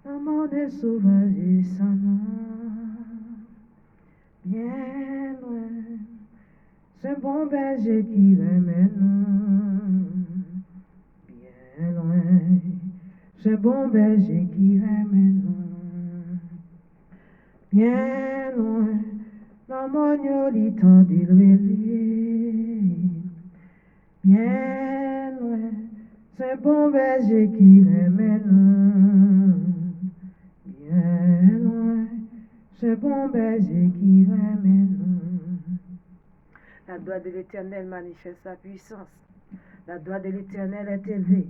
Dans mon monde sauvage et sans nom, bien loin, ce bon berger qui m'amène, bien loin, ce bon berger qui m'amène, bien loin, dans mon yolitan d'île, bien loin, ce bon berger qui m'amène, bien loin, ce bon berger qui m'amène. La gloire de l'Éternel manifeste sa puissance. La gloire de l'Éternel est élevée.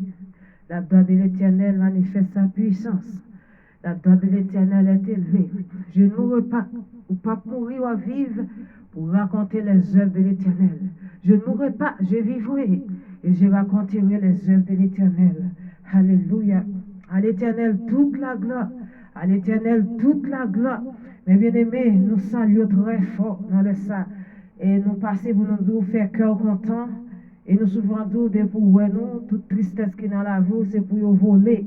La gloire de l'Éternel manifeste sa puissance. La gloire de l'Éternel est élevée. Je ne mourrai pas, ou pas mourir ou vivre, pour raconter les œuvres de l'Éternel. Je ne mourrai pas, je vivrai, et je raconterai les œuvres de l'Éternel. Alléluia. À l'Éternel toute la gloire. À l'Éternel toute la gloire. Mes bien-aimés, nous saluons très fort dans le ça. Et nous passons pour nous faire cœur content. Et nous souvent disons pour nous, toute tristesse qui est dans la vie, c'est pour nous voler.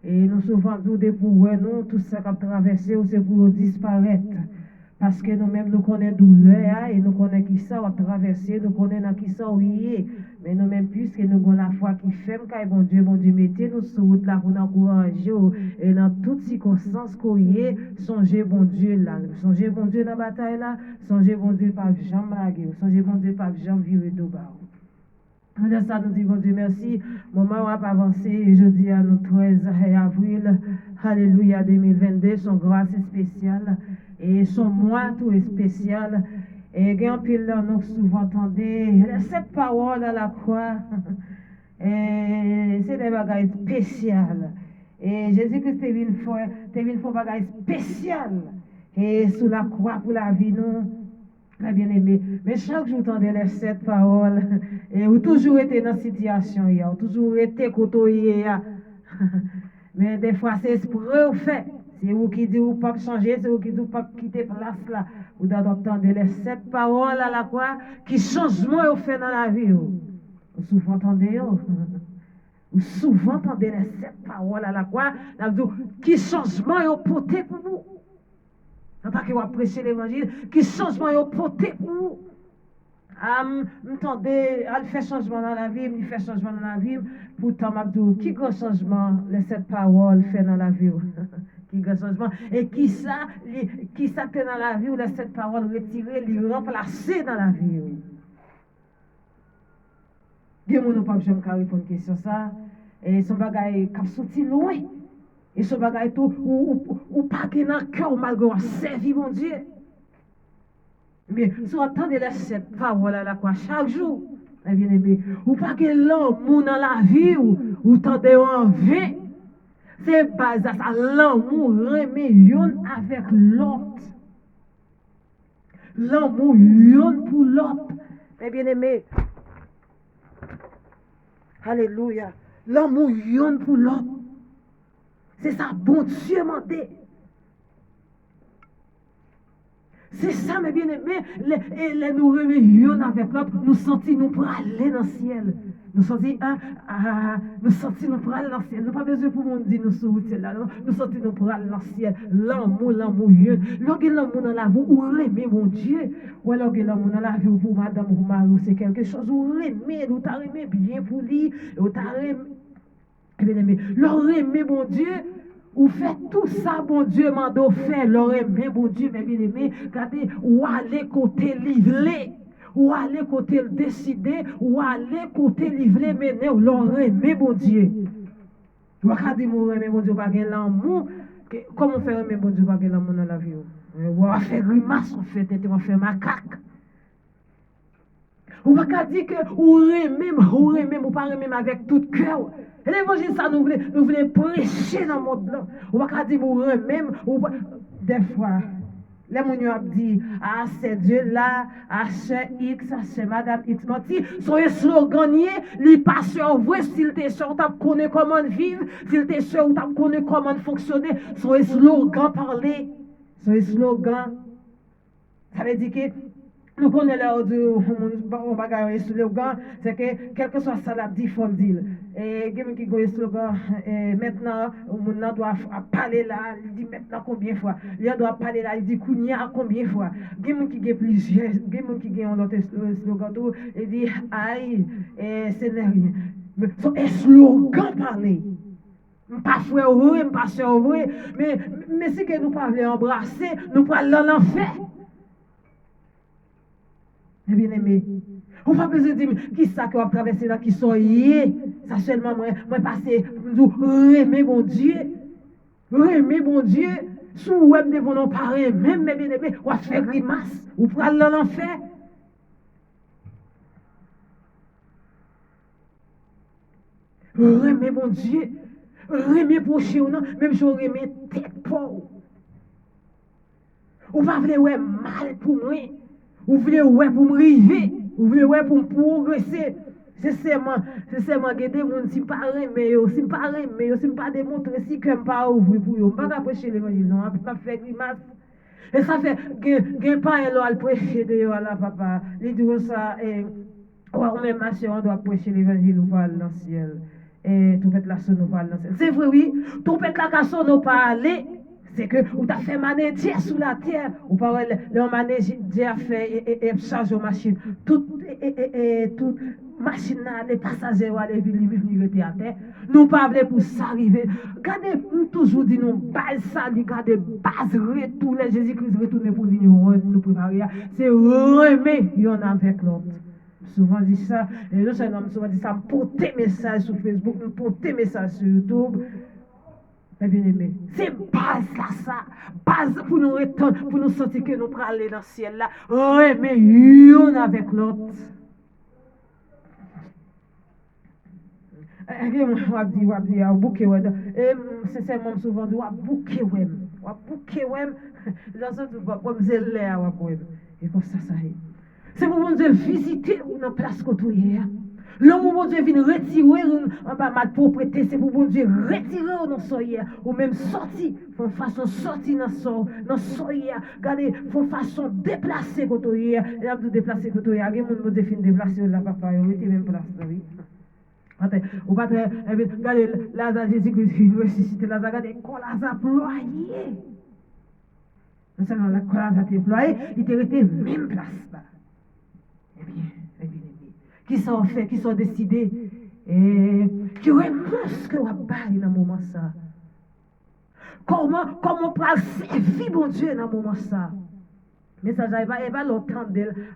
Et nous souvent disons pour nous, tout ça qui a traversé, c'est pour nous disparaître. Parce que nous-mêmes, nous connaissons douleur, et nous connaissons qui ça a traversé, nous connaissons qui ça y est. Mais nous-mêmes, puisque nous avons la foi qui fait, bon Dieu, mettez-nous sur route là pour nous encourager. Et dans toutes circonstances qu'on y est, songez bon Dieu là. Songez bon Dieu dans la bataille là. Songez bon Dieu par jambe laguer. Songez bon Dieu par jambe virer de bas. De ça, nous disons Dieu merci. Moment où on a avancé, et je dis à nous 13 avril, Alléluia 2022, son grâce spéciale. Et son mois tout est spécial. Et quand pile là, nous souvent entendez cette parole à la croix. Et c'est des bagages spéciales. Et Jésus-Christ est venu faire un bagage spécial. Et sous la croix pour la vie, nous, très bien aimé. Mais chaque jour, entendez les sept paroles. Et vous toujours été dans cette situation, vous toujours été côtoyé. Mais des fois, c'est pour eux fait. C'est vous qui dites vous pas changer, c'est vous qui dites vous pas quitter place là. Vous devez entendre les sept paroles à la croix qui changement vous fait dans la vie. Vous souvent entendez vous souvent entendez les sept paroles à la croix qui changement vous porté pour vous. En tant que vous appréciez l'évangile, qui changement vous porté pour vous. M'entendez, elle fait changement dans la vie, il fait changement dans la vie. Pourtant, m'abdou, qui grand changement les sept paroles fait dans la vie? Qui grand changement? Et qui ça fait dans la vie ou les sept paroles retirées, les remplacer dans la vie? Dieu nous pas jamais répondre à question ça. Et son bagage qui sorti loin. Et son bagage tout ou pas dans le cœur malgré servir mon Dieu. Mais si vous attendez les sept paroles à la croix chaque jour, bien aimé, ou pas que l'amour dans la vie, ou tendez en vie, c'est basé à ça, l'amour remet yon avec l'autre. L'amour yon pour l'autre. Bien aimé, alléluia, l'amour yon pour l'autre. C'est ça, bon Dieu m'a dit. C'est ça, mes bien-aimés, les nous réveillons avec l'autre, nous sentons nous pour aller dans le ciel. Nous sentons, nous pour aller dans le ciel. Nous pas besoin pour nous dire nous sur là, nous sentons nous pour aller dans le ciel. L'amour, l'amour dans la vie, ou aimer mon Dieu. Ou alors l'amour dans la vie, pour madame ou mari, c'est quelque chose, ou aimer, ou t'as aimé bien pour lui, ou t'as aimé, bien-aimé, aimer mon Dieu. Ou fait tout ça, bon Dieu, m'a fait, leur aimé, bon Dieu, mes bien-aimés, regardez, ou aller côté livré, ou aller côté décidé, ou aller côté livré, mener, leur aimé, bon Dieu. Ou regardez, mon aimé, bon Dieu, pas de l'amour, comment faire aimer, bon Dieu, pas de l'amour dans la vie? Ou va faire grimace, on fait tête, on fait macaque. Ou pas dire que ou aimez, ou pas aimer avec tout cœur. Et l'évangile, ça nous voulons prêcher dans le monde là. On va pas dire ou même, des fois, les gens disent, ah, c'est Dieu là, ah, c'est X, ah, c'est Madame X. Son slogan, il passe sur vrai, s'il t'est sûr, tu connais comment vivre, s'il t'est sûr, tu connais comment fonctionner, son slogan parler, son slogan, ça veut dire que Nous connaissons le bagage slogan, c'est que quel que soit ça, la dit, faut le dire. Et il y a qui a un slogan, maintenant, on doit parler là, il dit maintenant combien de fois. Il doit parler là, il dit Kounia combien de fois. Il y a qui a plusieurs, il y a qui a un autre slogan, il dit aïe, c'est rien. Mais un slogan parler. Pas frère heureux, pas soeur heureux, mais si que nous ne pouvons pas embrasser, nous pouvons aller en enfer. Bien aimé, on va pas besoin de dire qui ça que va traverser là, qui sont hier. Ça seulement moi passer pour nous aimer mon Dieu. Aimer mon Dieu. Sous web devant nos parents, même mes bien-aimés, on va faire grimace, ou pour aller en enfer. Aimer mon Dieu. Aimer prochain, non, même si on aimer tête pauvre. On va vouloir ouais mal pour moi. Vous voulez ouais pour me river, vous voulez ouais pour me progresser. C'est seulement que des gens si pas aimer, si pas aimer, si pas démontrer si que pas ouvrir pour eux, pas prêcher l'évangile, non, pas faire grimace. Et ça fait que pas alors prêcher de là papa. Il dit ça et on même ma soeur on doit prêcher l'évangile ou pas dans le ciel. Et tout fait la sonne nous pas dans le ciel. C'est vrai oui, tout fait la casson nous pas aller. C'est que vous avez fait maner Dieu sous la terre. Vous parlez, le maner Dieu a fait et charge aux machines. Toute machine, les passagers, les villes, les à terre. Nous ne parlons pas pour ça arriver. Regardez, nous toujours dit nous, base ça, regardez, base retour, Jésus-Christ retourne pour nous préparer. C'est remettre y'en avec l'autre. Souvent dit ça, et nous souvent dit ça, porter message sur Facebook, porter message sur YouTube. Bien aimé, c'est base là ça, base pour nous étendre, pour nous sentir que nous pourrons aller dans le ciel là. Ouais, mais y'en avec l'autre. On dit, bouquet ouais. Et sincèrement souvent dit, bouquet ouais, bouquet ouais. Dans ce truc comme c'est l'air ouais. Et comme ça est. C'est pour nous visiter une place côté hier. L'homme bon Dieu vient retirer en bas ma propriété, c'est pour bon Dieu retirer dans soyer ou même sortir, font façon sortir dans soyer. Regardez, font façon déplacer côté hier. Et là vous déplacer côté hier, il y a mon Dieu fin déplacer là papa, il était même place là oui. Ou pas regardez Lazare Jésus-Christ il ressuscité Lazare, regardez quand Lazare ployé. Non seulement la Lazare était ployé, il était resté même place là. Eh bien qui sont faits, qui sont décidés, et qui remontent que vous bailler dans le moment ça. Comment on peut servir mon Dieu dans le moment ça? Message là, il va l'entendre.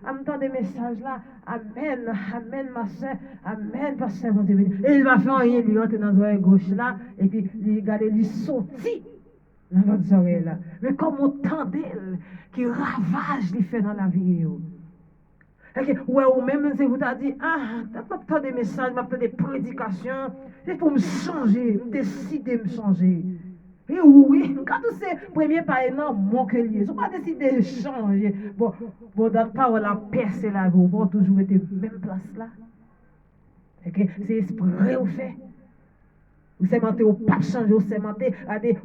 Entendre des messages là. Amen, amen, ma soeur, amen, pasteur mon Dieu. Et il va faire rien, il rentre dans l'oreille gauche là, et puis il regarde, il sortit dans votre oreille là. Mais comme on tendait, qui ravage, il fait dans la vie. Ouais, ou même si vous avez dit, t'as pas des messages, pas des prédications, c'est pour me changer, me décider de me changer. Et oui, quand c'est premier par non, mon que lié, je pas décider de changer. Bon, dans le parole, la percée là, vous vont toujours être même place là. C'est esprit au fait. Vous sémentez, ou pas changer, vous sémentez,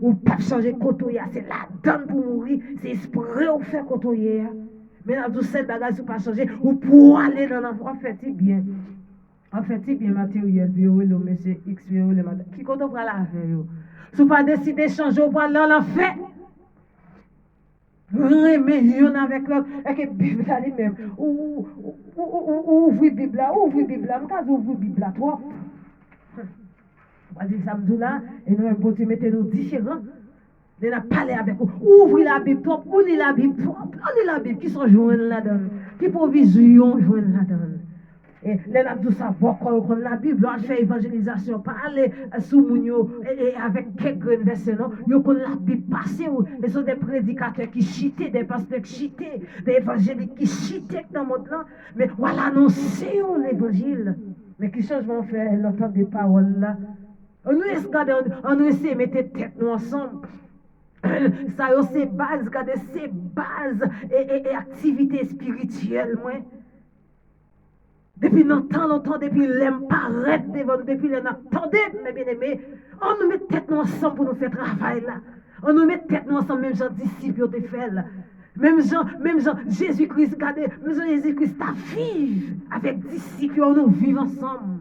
ou pas changer côté, c'est la donne pour mourir, c'est esprit au fait côté. Mais dans tout cette bagage, vous ne pas changer, ou pour aller dans l'enfant, en fait, c'est bien. En fait, c'est bien matériel, le monsieur X, le madame. Qui compte pour la veille? Si vous pas décidé de changer, vous aller dans l'enfer. Mais il y en a avec l'autre, et que la Bible a dit même, ouvre la Bible là, ouvre la Bible là, je ouvre la Bible là, toi. On va dire ça, là, et nous, bon Dieu, mettez-nous différents. On a parlé avec vous. Ouvrez la Bible, ouvrez la Bible, ouvrez la Bible, qui sont joints là-dedans, qui provision joints là-dedans. Et les gens tout savoir qu'on la Bible, on fait évangélisation, parler sous Mounio et avec quelques versets, non? Yo qu'on la Bible passer, et sont des prédicateurs qui chitaient, des pasteurs qui chitaient, des évangéliques qui chitaient dans le monde là. Mais voilà, annoncer l'évangile. Mais qui changement fait l'entendre des paroles là? On nous essaie de mettre tête nous ensemble. Ça c'est base, regardez, c'est base et activité spirituelle, moi. Depuis longtemps, depuis l'aime paraître devant nous, depuis l'aime attendez, mes bien-aimés, on nous met tête nous ensemble pour nous faire travail là. On nous met tête nous ensemble, même gens disciples de faire là. Même Jean, Jésus-Christ, regardez, même Jean Jésus-Christ, ta vive avec disciples, on nous vivons ensemble.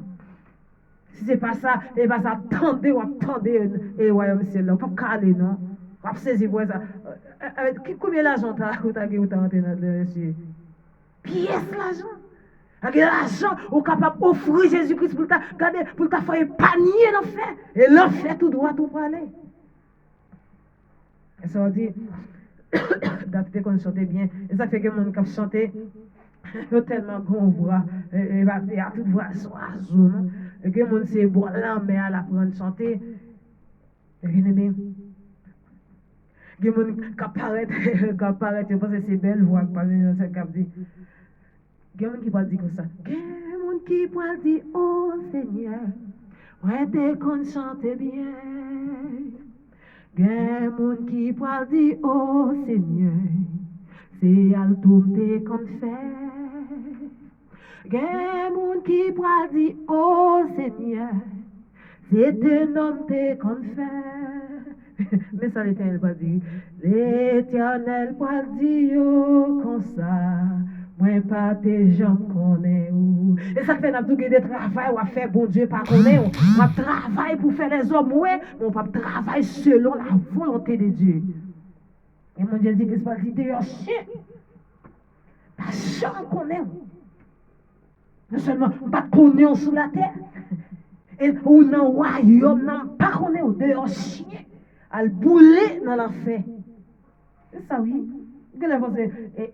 Si ce n'est pas ça, attendez, et ouais, monsieur, là, pas caler, non? On va saisir pour ça. Combien d'argent tu as rentré dans le monsieur? Pièce l'argent. Avec l'argent, on est capable d'offrir Jésus-Christ pour ta faire un panier l'enfer. Et l'enfer, tout droit, tout pour aller. Et ça veut dire, d'être qu'on chante bien. Et ça fait que mon cap chanter, tellement qu'on voit, et à toute voix, oiseau, et que mon c'est bon là, mais à la prendre chanter. Et bien aimé. Il y a des gens qui apparaissent, je pense que c'est belle voix qui parle dans ce cap dit. Il y a des gens qui parlent comme ça. Il y a des gens qui parlent dire, oh Seigneur, ouais, t'es qu'on chante bien. Il y a des gens qui parlent dire, oh Seigneur, c'est à tourner qu'on fait. Il y a des gens qui parlent dire, oh Seigneur, c'est un homme qu'on fait. Mais ça, l'Éternel va dire, l'Éternel va dire comme ça, moi pas tes gens connais où. Et ça fait n'abdou des travail ou faire bon Dieu pas connaît. On travaille pour faire les hommes, ouais, mais on va travailler selon la volonté de Dieu. Et mon Dieu dit que c'est pas dit de chien. Pas gens connaît. Non seulement pas connaît sur la terre. Et ou non royaume non pas connaît de chien. Al bouler dans l'enfer. C'est ça, oui.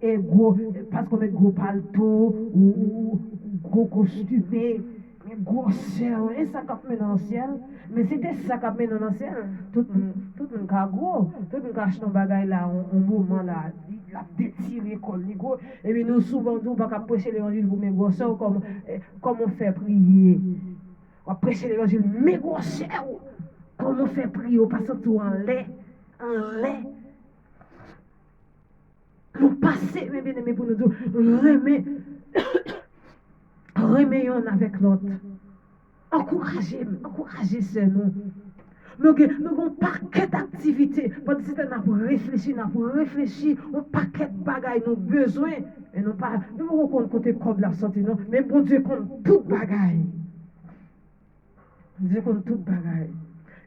Et gros, parce qu'on met gros palto, ou gros costumé, gros ciel, et ça cap met dans le ciel. Mais c'était ça cap met dans le ciel. Tout le monde a gros, tout le monde a acheté un bagage là, un moment là, la détiré comme les gros. Et puis nous souvent, nous pas prêcher l'évangile pour mes gros sœurs, comme on fait prier. On va prêcher l'évangile, mes gros sœurs. Comment faire prier au passant tout en lait, nous passer, mes bien-aimés, pour nous dire, remettons avec l'autre. Encouragez, c'est nous. Nous avons un paquet d'activités. Pendant que nous avons réfléchi, un paquet de bagailles, nous avons besoin. Et nous ne pouvons pas compter comme la santé, non. Mais bon Dieu compte toute bagaille. Dieu compte toute bagaille.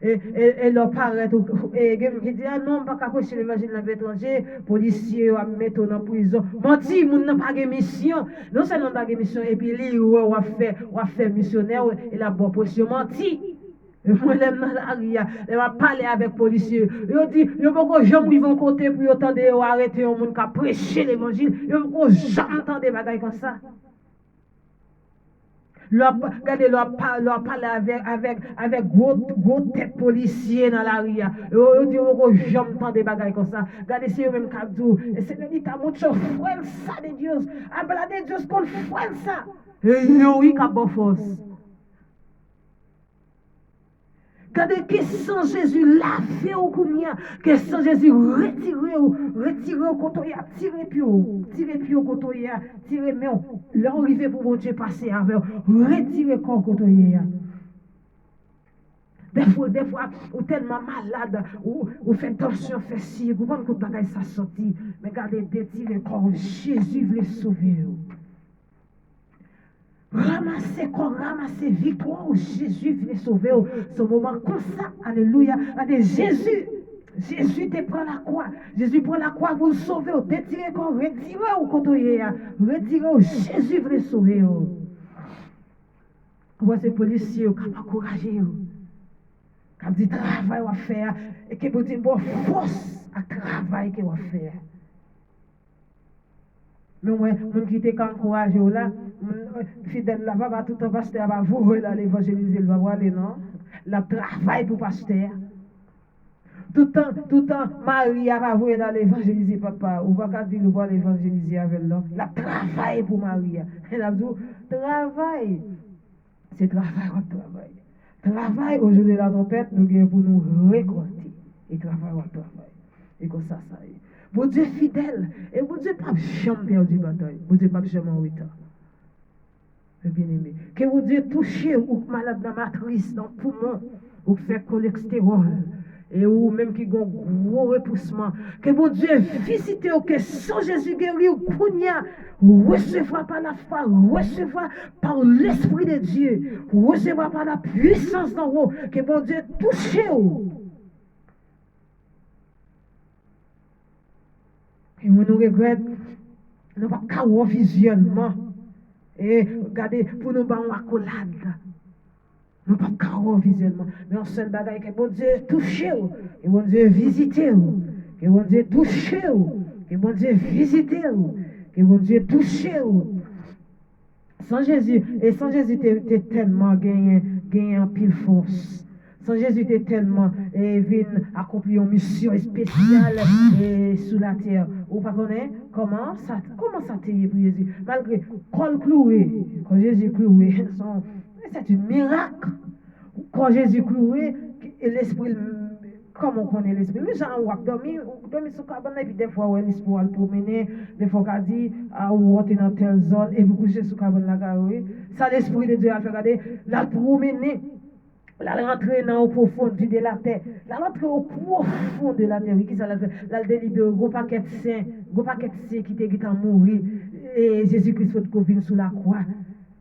Et leur paraît, et qui dit, ah non, on ne peut pas approcher l'évangile dans l'étranger, policiers, on mettre dans la prison. Menti, on n'a pas de mission. Non seulement pas de mission, et puis lui, on va faire missionnaire, et la bonne position, menti. Moi, je dans la ria, je vais parler avec les policiers. Ils disent, il n'y a pas de gens qui vont côté pour arrêter un monde qui a prêché l'évangile. Il n'y a pas de gens qui entendent des bagailles comme ça. Regardez, leur parler avec gros tête policier dans la rue. Ils disent, oh, j'entends des bagailles comme ça. Regardez, c'est eux-mêmes qui disent, et c'est le dit, t'as montré frère ça de Dieu. Appelez de Dieu qu'on frère ça. Et oui, qui a bonne force. Regardez, que sans Jésus lavé au combien, que sans Jésus retiré au cotoya, tiré plus au cotoya, tiré, mais l'arrivée pour mon Dieu passer avec, retiré le cotoya. Des fois, ou tellement malade, ou fait tension, fait si, vous voyez que bagaille ça sorti, mais regardez, détirer corps, Jésus veut sauver. Ramasser victoire, Jésus vient sauver ce moment comme ça, alléluia. Jésus te prend la croix, Jésus prend la croix pour le sauver, détirer corps, retirer au côté, retirer, Jésus veut sauver. Voici ces policiers qui ont encouragé, qui ont dit travail à faire, et qui ont dit bon force à travail qu'il va faire. Mais moi, mon qui était encouragé là, fidèle là, va tout un pasteur va vous là l'évangéliser, il va voir les non, la travail pour pasteur. Tout le temps, Marie va voir dans l'évangéliser papa, ou va dire le voir l'évangéliser avec l'homme. La travail pour Marie. Elle a dit travail. C'est travail. Travail au jour de la tempête, nous avons pour nous récolter. Et travail. Et comme ça y est. Bon Dieu fidèle. Et bon Dieu pas jamais perdu bataille. Bon Dieu pas jamais en retard. Bien aimé. Que bon Dieu touche ou malade dans la matrice, dans le poumon, ou fait cholestérol. et ou même qui ont gros repoussement, que bon Dieu visite ou que sans Jésus guéri ou kounya, recevoir par la foi, recevoir par l'Esprit de Dieu, recevoir par la puissance d'en haut, que bon Dieu touche ou. Et on nous regrette, nous n'avons pas qu'à visionnement. Et regardez, pour nous, on accolade. Nous n'avons pas qu'à visionnement. Mais un seul bagage que bon Dieu touche, et bon Dieu visite, que bon Dieu touche, que bon Dieu visite, que bon Dieu touche. Sans Jésus, et sans Jésus, tu es tellement gagné en pile force. Sans Jésus, tu es tellement venu accomplir une mission spéciale sous la terre. Vous ne connaissez comment ça t'est pour Jésus? Malgré qu'on cloué, quand Jésus cloué, c'est un miracle. Quand Jésus cloué, l'esprit, comment on connaît l'esprit? Nous avons dormi sur le cabane, et puis des fois, l'esprit va le promener, des fois, on dit, ou on est dans telle zone, et vous couchez sur le cabane là, ça, l'esprit de Dieu a fait regarder, la promener. La rentrer dans le profond de la terre. La rentrer au profond de la terre. Qui ça la fait? La délibéré. Gros paquet de saints. Gros paquet de saints qui étaient mourir. Et Jésus-Christ fait vient sur la croix.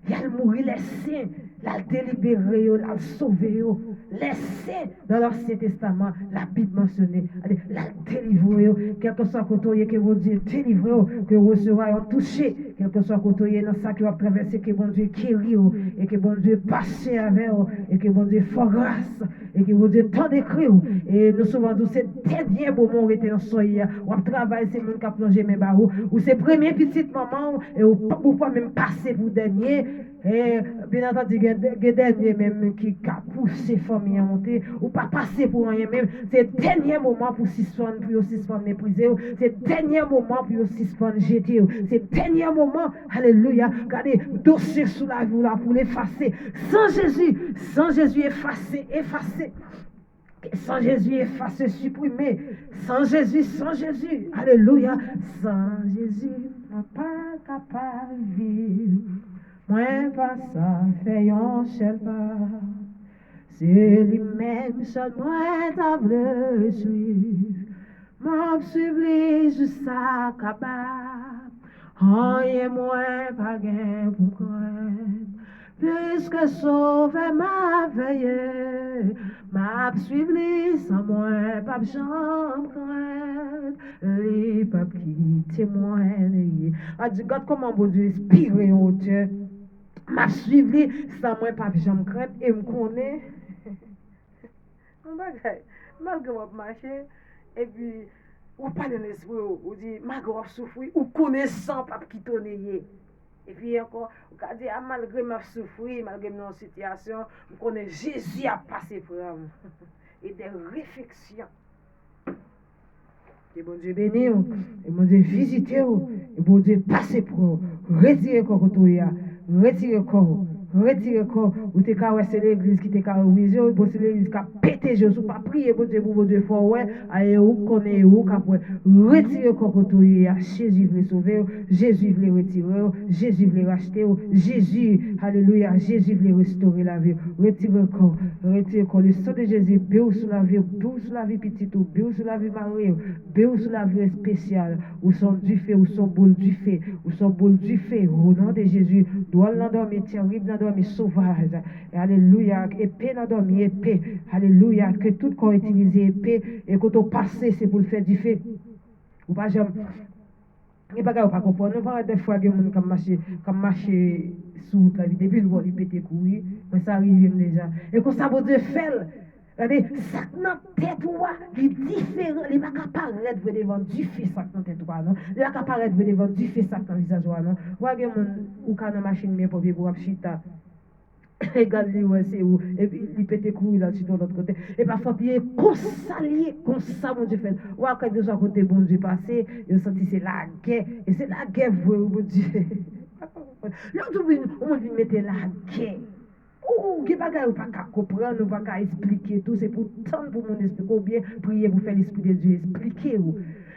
Il a mourir les saints. La délibéré. La sauver. Les saints. Dans l'Ancien Testament, la Bible mentionnée. La délivrer. Quel que soit côté que vous Dieu délivrer. Que vous recevoir un touché. Quel que soit côté dans ça qui va traverser. Que bon Dieu guérit. Et que bon Dieu passe avec. Et que bon Dieu fait grâce. Et que bon Dieu tant d'écrit. Et nous souvent dit c'est dernier moment où était dans soleil. On travaille, c'est même qui a plongé mes barreaux. Ou c'est premier petit moment. Et ou pas même passer pour dernier. Et bien entendu, il y a dernier même qui a poussé famille à monter. Ou pas passer pour rien même. C'est le dernier moment pour suspendre, pour suspendre mépriser. C'est le dernier moment pour suspendre jeter. C'est le dernier moment. Alléluia. Regardez, dossier sous la vie là pour l'effacer. Sans Jésus effacé. Sans Jésus effacé, supprimé. Sans Jésus. Alléluia. Sans Jésus, on n'est pas capable de vivre. Moi, pas ça, fait un seul pas. C'est lui-même seul, moi, t'as voulu suivre. Moi, suivre jusqu'à capable. Rien, moi, pas gain pour craindre. Puisque sauver ma veille, m'a suivre sans moi, pas jamais craindre. Les papes qui témoignent. A dit, God, comment bon Dieu inspiré au Dieu? M'a suivi sans moi, pas jamais craindre. Et me connaît. Malgré votre marché, et puis, ou pas de l'esprit, ou dit, malgré votre souffrir, ou connaissant, pas qui tonner. Et puis encore, vous dit, malgré ma souffrir, malgré mon situation, vous connaissez Jésus a passé pour moi. Et des réflexions. Et bon Dieu béni, et bon Dieu visite, et bon Dieu passe pour vous. Retirez quoi que tu as, retirez quoi. Ou t'es qu'à c'est l'église qui t'es qu'à oublier, ou c'est l'église qui a pété, je ne suis pas prié pour Dieu, pour Dieu, fort, ouais, aïe, ou connaît, ou qu'après, retirez quoi que tu as, Jésus veut sauver, Jésus veut retirer, Jésus veut racheter, Jésus, alléluia, Jésus veut restaurer la vie, retirez quoi, le sang de Jésus, béou sur la vie petite, béou sur la vie mariée, béou sur la vie spéciale, ou son du fait, ou son boule du fait, au nom de Jésus, doit l'endormir terrible, l'endormir sauvage, alléluia, épée l'endormir, épée, alléluia, que tout corps utilisé épée, et quand on passe, c'est pour le faire du fait, ou pas jamais. Et pas pas comprendre, nous parlons des fois que les gens marchent sous la vie, depuis le vol, ils pétent courir, mais ça arrive déjà. Et quand ça, bon Dieu fait, regardez, ça dans tête, il est différent, il n'est pas capable de devant du fait, ça dans tête, non? Il n'est pas capable de devant du fait, ça dans le visage, non? Vous voyez, ou quand la machine, mais pour vivre, chita. Regardez, ouais, c'est où, et puis il pète courir là, sur l'autre côté. Et parfois, il est comme ça, mon Dieu fait. Ou quand de son côté, bon Dieu passé, il senti c'est la guerre, et c'est la guerre, mon Dieu. L'autre, on vient mettre la guerre. Ou, qui pas qu'à comprendre, pas qu'à expliquer tout, c'est pour tant pour mon esprit, ou bien prier pour faire l'esprit de Dieu expliquer.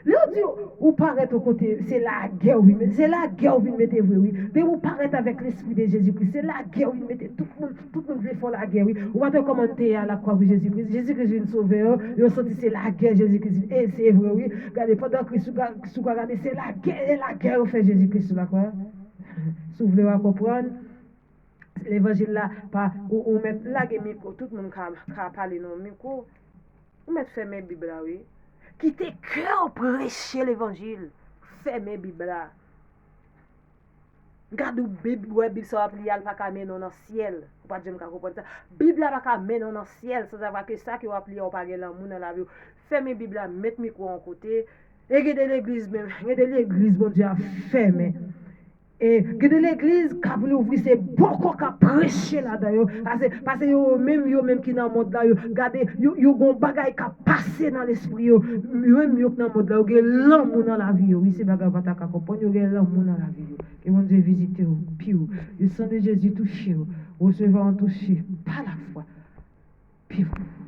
Là, dit, ou paraît au côté, c'est la guerre, oui, c'est la guerre, vous mettez vous, oui. Mais vous paraît avec l'esprit de Jésus-Christ, c'est la guerre, vous mettez tout le monde veut faire la guerre, oui. Ou va te commenter à la croix de Jésus-Christ. Jésus-Christ est une sauveur, vous sentez c'est la guerre, Jésus-Christ. Et c'est vrai, oui. Regardez, pendant que vous regardez, c'est la guerre, vous fait Jésus-Christ sur la croix. Si vous voulez comprendre, l'évangile là, ou mettre là, tout le monde a parlé dans le micro, ou mettre fermer la Bible là, oui. Qui te cœur prêcher l'évangile. Fermez Bible là. Gardez Bible, ouais, Bible ça va pas qu'à mener dans le ciel. Pas de comprendre ça. Bible là pas qu'à mener dans le ciel, ça va que ça qui va plier au pas l'amour dans la vie. Fermez Bible là, mettez micro en côté. Et regardez l'église même, regardez l'église bon Dieu a fermé. Et que l'église qui a voulu ouvrir, c'est beaucoup qui a prêché là-dedans. Parce que yo même qui dans le monde là, regardez, yo gon bagay qui a passé dans l'esprit, même yo dans le monde là, yo gen l'amour dans la vie. Oui, c'est bagay pas ta comprendre, yo gen l'amour dans la vie. Que mon Dieu visite vous, puis le sang de Jésus touche vous, recevant touché par la foi. Puis vous.